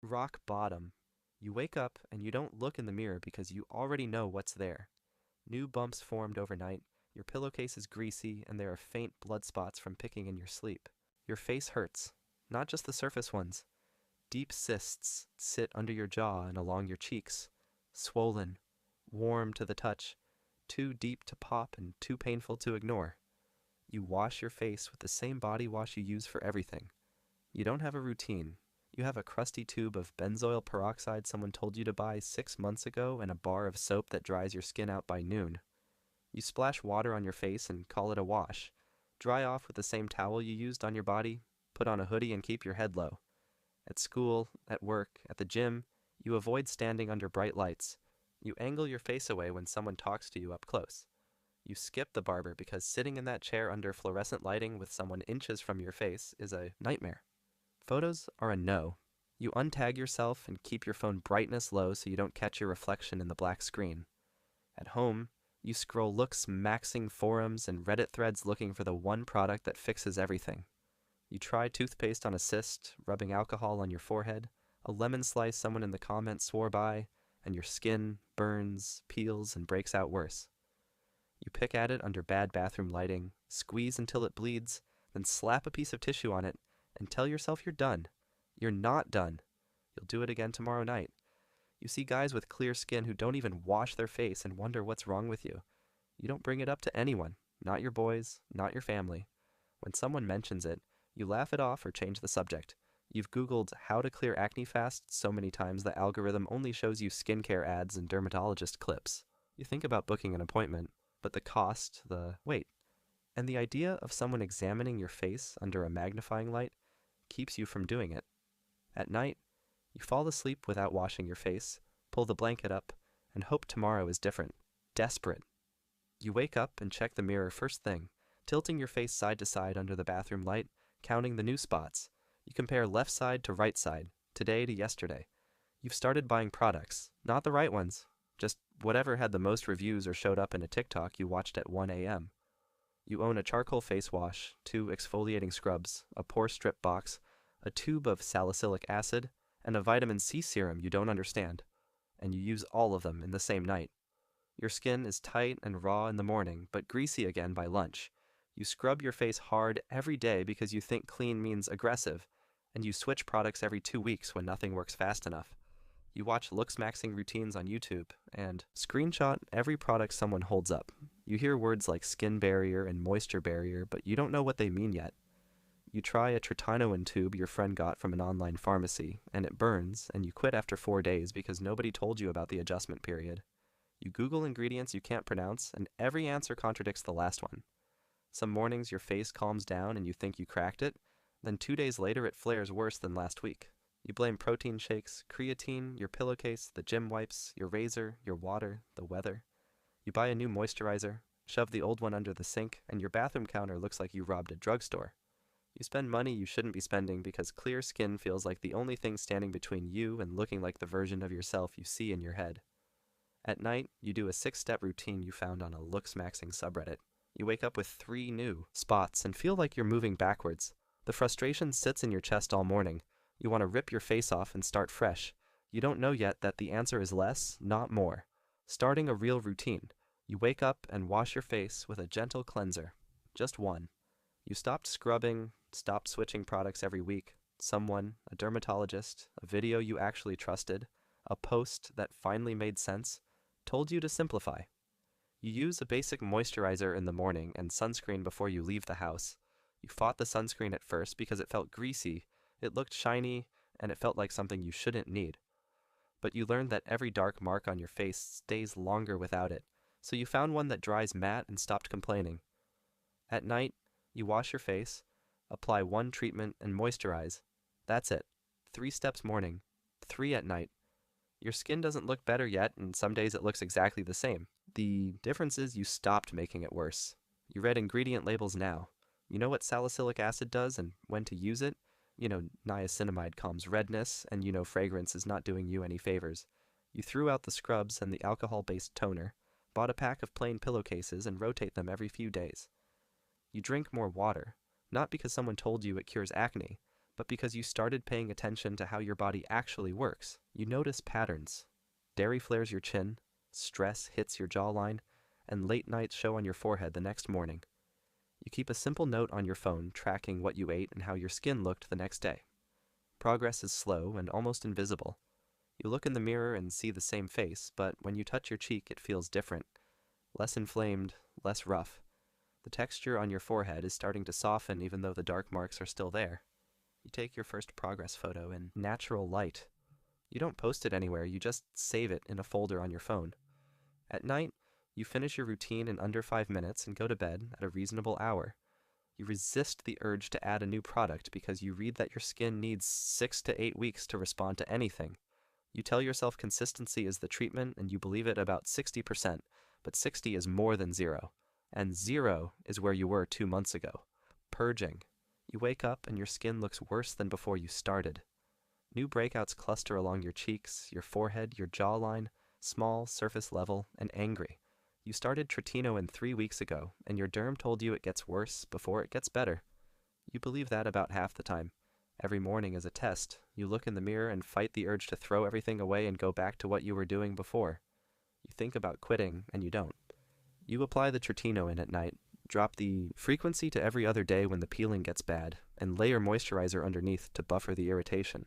Rock bottom. You wake up and you don't look in the mirror because you already know what's there. New bumps formed overnight, your pillowcase is greasy, and there are faint blood spots from picking in your sleep. Your face hurts, not just the surface ones. Deep cysts sit under your jaw and along your cheeks, swollen, warm to the touch, too deep to pop and too painful to ignore. You wash your face with the same body wash you use for everything. You don't have a routine. You have a crusty tube of benzoyl peroxide someone told you to buy 6 months ago and a bar of soap that dries your skin out by noon. You splash water on your face and call it a wash. Dry off with the same towel you used on your body, put on a hoodie and keep your head low. At school, at work, at the gym, you avoid standing under bright lights. You angle your face away when someone talks to you up close. You skip the barber because sitting in that chair under fluorescent lighting with someone inches from your face is a nightmare. Photos are a no. You untag yourself and keep your phone brightness low so you don't catch your reflection in the black screen. At home, you scroll looks maxing forums and Reddit threads looking for the one product that fixes everything. You try toothpaste on a cyst, rubbing alcohol on your forehead, a lemon slice someone in the comments swore by, and your skin burns, peels, and breaks out worse. You pick at it under bad bathroom lighting, squeeze until it bleeds, then slap a piece of tissue on it, and tell yourself you're done. You're not done. You'll do it again tomorrow night. You see guys with clear skin who don't even wash their face and wonder what's wrong with you. You don't bring it up to anyone, not your boys, not your family. When someone mentions it, you laugh it off or change the subject. You've Googled how to clear acne fast so many times the algorithm only shows you skincare ads and dermatologist clips. You think about booking an appointment, but the cost, the wait, and the idea of someone examining your face under a magnifying light keeps you from doing it. At night, you fall asleep without washing your face, pull the blanket up, and hope tomorrow is different. Desperate. You wake up and check the mirror first thing, tilting your face side to side under the bathroom light, counting the new spots. You compare left side to right side, today to yesterday. You've started buying products, not the right ones, just whatever had the most reviews or showed up in a TikTok you watched at 1 a.m. You own a charcoal face wash, 2 exfoliating scrubs, a pore strip box, a tube of salicylic acid, and a vitamin C serum you don't understand, and you use all of them in the same night. Your skin is tight and raw in the morning, but greasy again by lunch. You scrub your face hard every day because you think clean means aggressive, and you switch products every 2 weeks when nothing works fast enough. You watch looks maxing routines on YouTube and screenshot every product someone holds up. You hear words like skin barrier and moisture barrier, but you don't know what they mean yet. You try a tretinoin tube your friend got from an online pharmacy, and it burns, and you quit after 4 days because nobody told you about the adjustment period. You Google ingredients you can't pronounce, and every answer contradicts the last one. Some mornings your face calms down and you think you cracked it, then 2 days later it flares worse than last week. You blame protein shakes, creatine, your pillowcase, the gym wipes, your razor, your water, the weather. You buy a new moisturizer, shove the old one under the sink, and your bathroom counter looks like you robbed a drugstore. You spend money you shouldn't be spending because clear skin feels like the only thing standing between you and looking like the version of yourself you see in your head. At night, you do a 6-step routine you found on a looks maxing subreddit. You wake up with 3 new spots and feel like you're moving backwards. The frustration sits in your chest all morning. You want to rip your face off and start fresh. You don't know yet that the answer is less, not more. Starting a real routine. You wake up and wash your face with a gentle cleanser. Just one. You stopped scrubbing, stopped switching products every week. Someone, a dermatologist, a video you actually trusted, a post that finally made sense, told you to simplify. You use a basic moisturizer in the morning and sunscreen before you leave the house. You fought the sunscreen at first because it felt greasy, it looked shiny, and it felt like something you shouldn't need. But you learned that every dark mark on your face stays longer without it, so you found one that dries matte and stopped complaining. At night, you wash your face, apply 1 treatment, and moisturize. That's it. 3 steps morning, 3 at night. Your skin doesn't look better yet, and some days it looks exactly the same. The difference is you stopped making it worse. You read ingredient labels now. You know what salicylic acid does and when to use it. You know niacinamide calms redness, and you know fragrance is not doing you any favors. You threw out the scrubs and the alcohol-based toner, bought a pack of plain pillowcases and rotate them every few days. You drink more water, not because someone told you it cures acne, but because you started paying attention to how your body actually works. You notice patterns. Dairy flares your chin, stress hits your jawline, and late nights show on your forehead the next morning. You keep a simple note on your phone tracking what you ate and how your skin looked the next day. Progress is slow and almost invisible. You look in the mirror and see the same face, but when you touch your cheek it feels different. Less inflamed, less rough. The texture on your forehead is starting to soften even though the dark marks are still there. You take your first progress photo in natural light. You don't post it anywhere, you just save it in a folder on your phone. At night, you finish your routine in under 5 minutes and go to bed at a reasonable hour. You resist the urge to add a new product because you read that your skin needs 6 to 8 weeks to respond to anything. You tell yourself consistency is the treatment and you believe it about 60%, but 60 is more than 0. And 0 is where you were 2 months ago. Purging. You wake up and your skin looks worse than before you started. New breakouts cluster along your cheeks, your forehead, your jawline, small, surface level, and angry. You started Tretinoin 3 weeks ago, and your derm told you it gets worse before it gets better. You believe that about half the time. Every morning is a test. You look in the mirror and fight the urge to throw everything away and go back to what you were doing before. You think about quitting, and you don't. You apply the Tretinoin at night, drop the frequency to every other day when the peeling gets bad, and layer moisturizer underneath to buffer the irritation.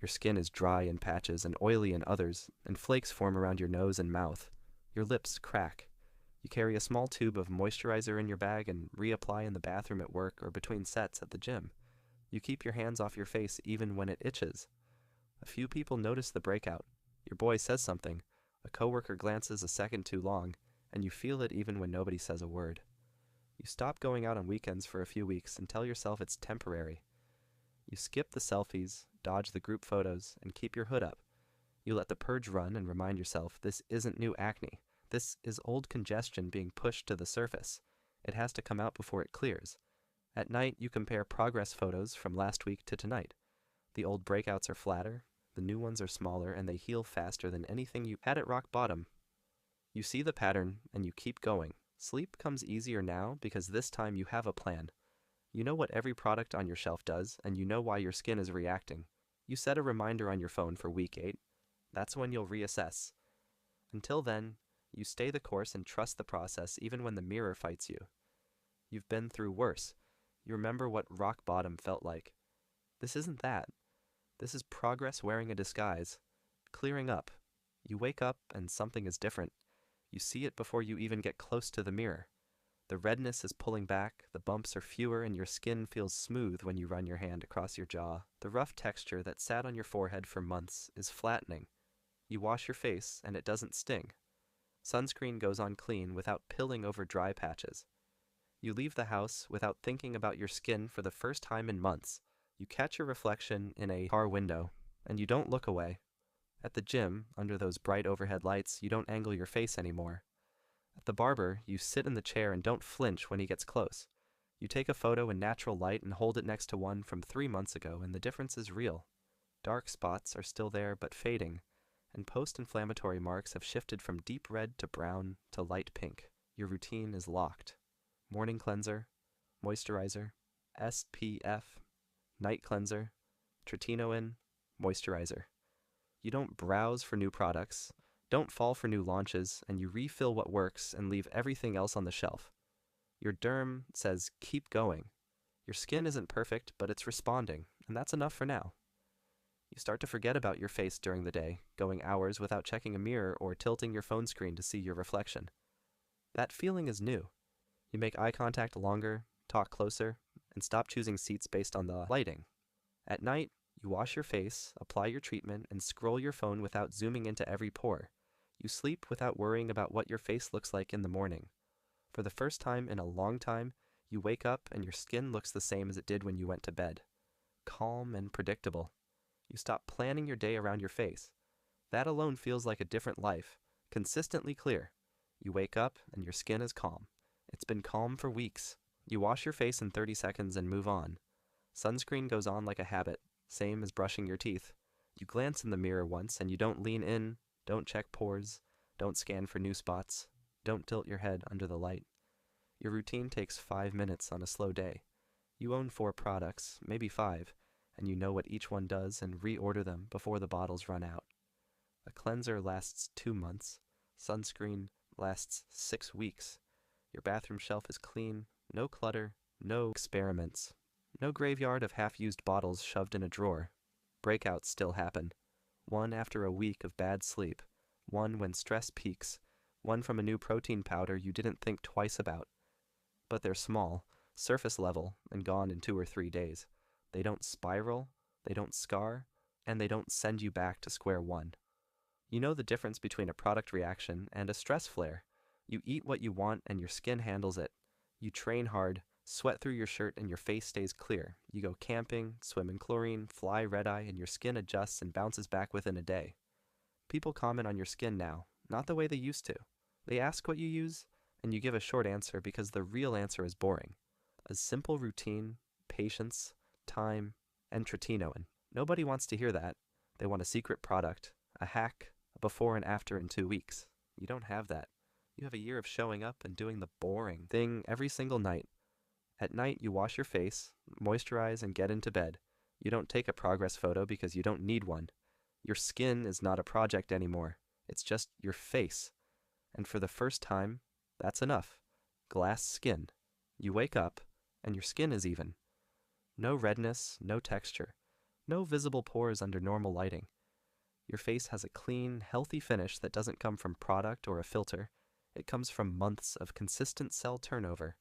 Your skin is dry in patches and oily in others, and flakes form around your nose and mouth. Your lips crack. You carry a small tube of moisturizer in your bag and reapply in the bathroom at work or between sets at the gym. You keep your hands off your face even when it itches. A few people notice the breakout. Your boy says something. A coworker glances a second too long, and you feel it even when nobody says a word. You stop going out on weekends for a few weeks and tell yourself it's temporary. You skip the selfies, dodge the group photos, and keep your hood up. You let the purge run and remind yourself this isn't new acne. This is old congestion being pushed to the surface. It has to come out before it clears. At night, you compare progress photos from last week to tonight. The old breakouts are flatter, the new ones are smaller, and they heal faster than anything you had at rock bottom. You see the pattern, and you keep going. Sleep comes easier now because this time you have a plan. You know what every product on your shelf does, and you know why your skin is reacting. You set a reminder on your phone for week 8. That's when you'll reassess. Until then, you stay the course and trust the process even when the mirror fights you. You've been through worse. You remember what rock bottom felt like. This isn't that. This is progress wearing a disguise. Clearing up. You wake up and something is different. You see it before you even get close to the mirror. The redness is pulling back, the bumps are fewer, and your skin feels smooth when you run your hand across your jaw. The rough texture that sat on your forehead for months is flattening. You wash your face, and it doesn't sting. Sunscreen goes on clean without pilling over dry patches. You leave the house without thinking about your skin for the first time in months. You catch your reflection in a car window, and you don't look away. At the gym, under those bright overhead lights, you don't angle your face anymore. At the barber, you sit in the chair and don't flinch when he gets close. You take a photo in natural light and hold it next to one from 3 months ago, and the difference is real. Dark spots are still there but fading, and post-inflammatory marks have shifted from deep red to brown to light pink. Your routine is locked. Morning cleanser, moisturizer, SPF, night cleanser, Tretinoin, moisturizer. You don't browse for new products, don't fall for new launches, and you refill what works and leave everything else on the shelf. Your derm says keep going. Your skin isn't perfect, but it's responding, and that's enough for now. You start to forget about your face during the day, going hours without checking a mirror or tilting your phone screen to see your reflection. That feeling is new. You make eye contact longer, talk closer, and stop choosing seats based on the lighting. At night, you wash your face, apply your treatment, and scroll your phone without zooming into every pore. You sleep without worrying about what your face looks like in the morning. For the first time in a long time, you wake up and your skin looks the same as it did when you went to bed. Calm and predictable. You stop planning your day around your face. That alone feels like a different life, consistently clear. You wake up and your skin is calm. It's been calm for weeks. You wash your face in 30 seconds and move on. Sunscreen goes on like a habit, same as brushing your teeth. You glance in the mirror once and you don't lean in, don't check pores, don't scan for new spots, don't tilt your head under the light. Your routine takes 5 minutes on a slow day. You own 4 products, maybe 5, and you know what each one does and reorder them before the bottles run out. A cleanser lasts 2 months. Sunscreen lasts 6 weeks. Your bathroom shelf is clean, no clutter, no experiments, no graveyard of half-used bottles shoved in a drawer. Breakouts still happen. One after a week of bad sleep, one when stress peaks, one from a new protein powder you didn't think twice about. But they're small, surface level, and gone in 2 or 3 days. They don't spiral, they don't scar, and they don't send you back to square one. You know the difference between a product reaction and a stress flare. You eat what you want and your skin handles it. You train hard, sweat through your shirt, and your face stays clear. You go camping, swim in chlorine, fly red-eye, and your skin adjusts and bounces back within a day. People comment on your skin now, not the way they used to. They ask what you use, and you give a short answer because the real answer is boring. A simple routine, patience, time, and tretinoin. Nobody wants to hear that. They want a secret product, a hack, a before and after in 2 weeks. You don't have that. You have a year of showing up and doing the boring thing every single night. At night, you wash your face, moisturize, and get into bed. You don't take a progress photo because you don't need one. Your skin is not a project anymore. It's just your face. And for the first time, that's enough. Glass skin. You wake up, and your skin is even. No redness, no texture. No visible pores under normal lighting. Your face has a clean, healthy finish that doesn't come from product or a filter. It comes from months of consistent cell turnover,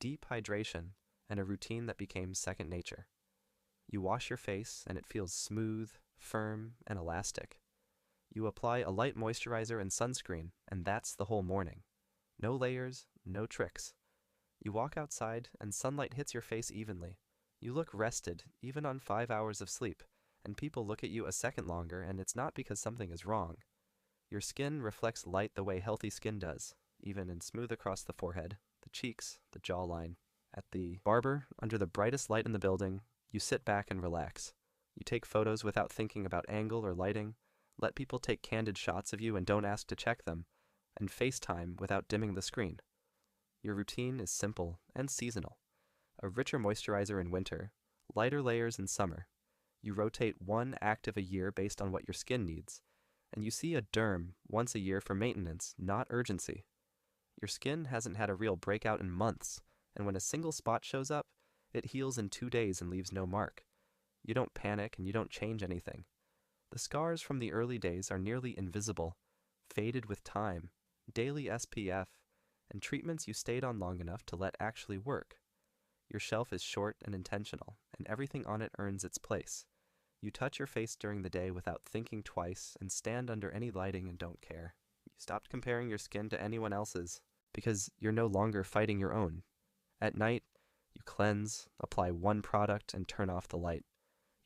deep hydration, and a routine that became second nature. You wash your face, and it feels smooth, firm, and elastic. You apply a light moisturizer and sunscreen, and that's the whole morning. No layers, no tricks. You walk outside, and sunlight hits your face evenly. You look rested, even on 5 hours of sleep, and people look at you a second longer, and it's not because something is wrong. Your skin reflects light the way healthy skin does, even and smooth across the forehead, the cheeks, the jawline. At the barber, under the brightest light in the building, you sit back and relax. You take photos without thinking about angle or lighting, let people take candid shots of you and don't ask to check them, and FaceTime without dimming the screen. Your routine is simple and seasonal. A richer moisturizer in winter, lighter layers in summer. You rotate one active a year based on what your skin needs, and you see a derm once a year for maintenance, not urgency. Your skin hasn't had a real breakout in months, and when a single spot shows up, it heals in 2 days and leaves no mark. You don't panic and you don't change anything. The scars from the early days are nearly invisible, faded with time, daily SPF, and treatments you stayed on long enough to let actually work. Your shelf is short and intentional, and everything on it earns its place. You touch your face during the day without thinking twice and stand under any lighting and don't care. You stopped comparing your skin to anyone else's because you're no longer fighting your own. At night, you cleanse, apply one product, and turn off the light.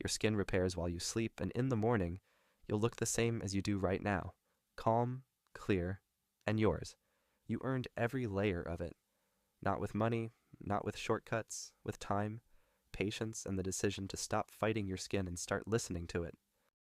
Your skin repairs while you sleep, and in the morning, you'll look the same as you do right now. Calm, clear, and yours. You earned every layer of it. Not with money, not with shortcuts, with time, patience, and the decision to stop fighting your skin and start listening to it.